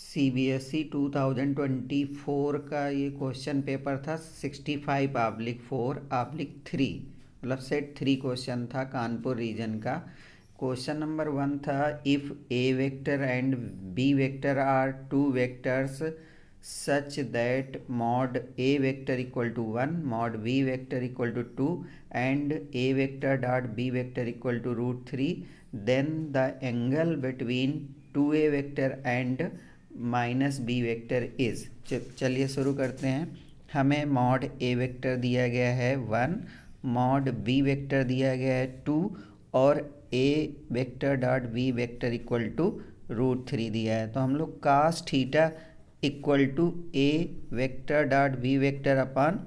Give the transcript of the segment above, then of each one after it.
CBSE 2024 का ये question paper था 65/4/3 मतलब सेट 3 क्वेश्चन था कानपुर रीजन का। क्वेश्चन नंबर 1 था if A vector and B vector are two vectors such that mod A vector equal to 1 mod B vector equal to 2 and A vector dot B vector equal to √3 then the angle between 2a vector and minus B vector is. चलिए शुरू करते हैं। हमें mod A vector दिया गया है 1, mod B vector दिया गया है 2 और A vector dot B vector equal to √3 दिया है। तो हम लोग cos theta equal to A vector dot B vector upon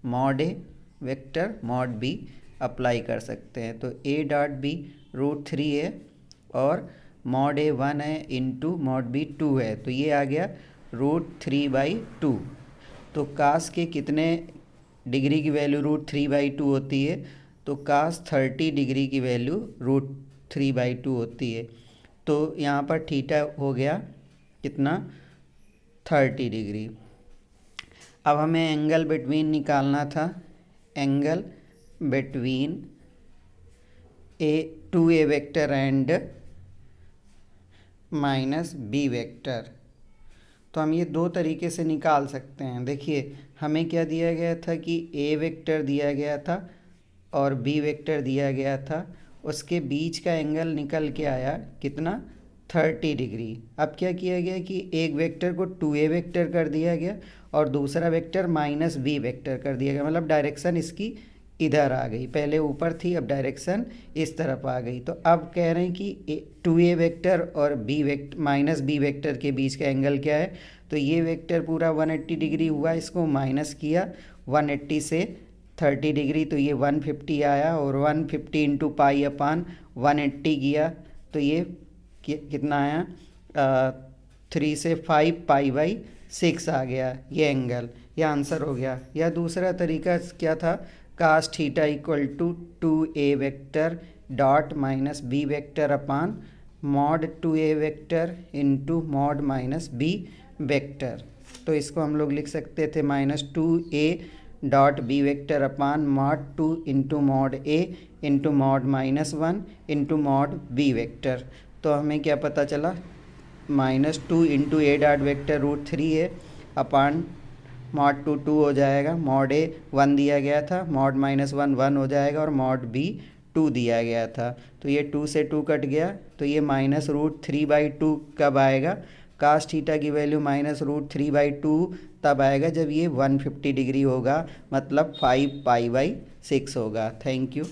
mod A vector mod B apply कर सकते हैं। तो ए डॉट बी √3 है और मॉड ए 1 है इंटू मॉड बी 2 है, तो ये आ गया √3/2। तो कास के कितने डिग्री की वैल्यू √3/2 होती है? तो कास 30 डिग्री की वैल्यू √3/2 होती है। तो यहाँ पर थीटा हो गया कितना? 30 डिग्री। अब हमें एंगल बिटवीन निकालना था। Angle between 2a vector and minus B vector. तो हम ये दो तरीके से निकाल सकते हैं। देखिए हमें क्या दिया गया था कि ए वेक्टर दिया गया था और बी वेक्टर दिया गया था, उसके बीच का एंगल निकल के आया कितना? 30 डिग्री। अब क्या किया गया कि एक वेक्टर को 2a वेक्टर कर दिया गया और दूसरा वेक्टर माइनस बी वेक्टर कर दिया गया, मतलब डायरेक्शन इसकी इधर आ गई। पहले ऊपर थी, अब डायरेक्शन इस तरफ आ गई। तो अब कह रहे हैं कि 2a वेक्टर और माइनस बी वेक्टर के बीच का एंगल क्या है? तो ये वेक्टर पूरा 180 डिग्री हुआ, इसको माइनस किया 180 से 30 डिग्री, तो ये 150 आया और 150 इंटू पाई अपान 180 किया तो ये कितना आया? 3 से 5 पाई/6 आ गया ये एंगल। ये आंसर हो गया। या दूसरा तरीका क्या था? Cos theta equal to 2a vector dot minus B vector upon mod 2a vector into mod minus B vector. तो इसको हम लोग लिख सकते थे -2a dot B vector upon mod 2 into mod a into mod -1 into mod B vector. तो हमें क्या पता चला? -2 इंटू ए डॉट वेक्टर √3 है अपान मॉड 2 हो जाएगा, मॉड ए 1 दिया गया था, मॉड -1 1 हो जाएगा और मॉड बी 2 दिया गया था। तो ये 2 से 2 कट गया, तो ये -√3/2 कब आएगा? कास थीटा की वैल्यू -√3/2 तब आएगा जब ये 150 डिग्री होगा, मतलब 5 पाई/6 होगा। Thank you.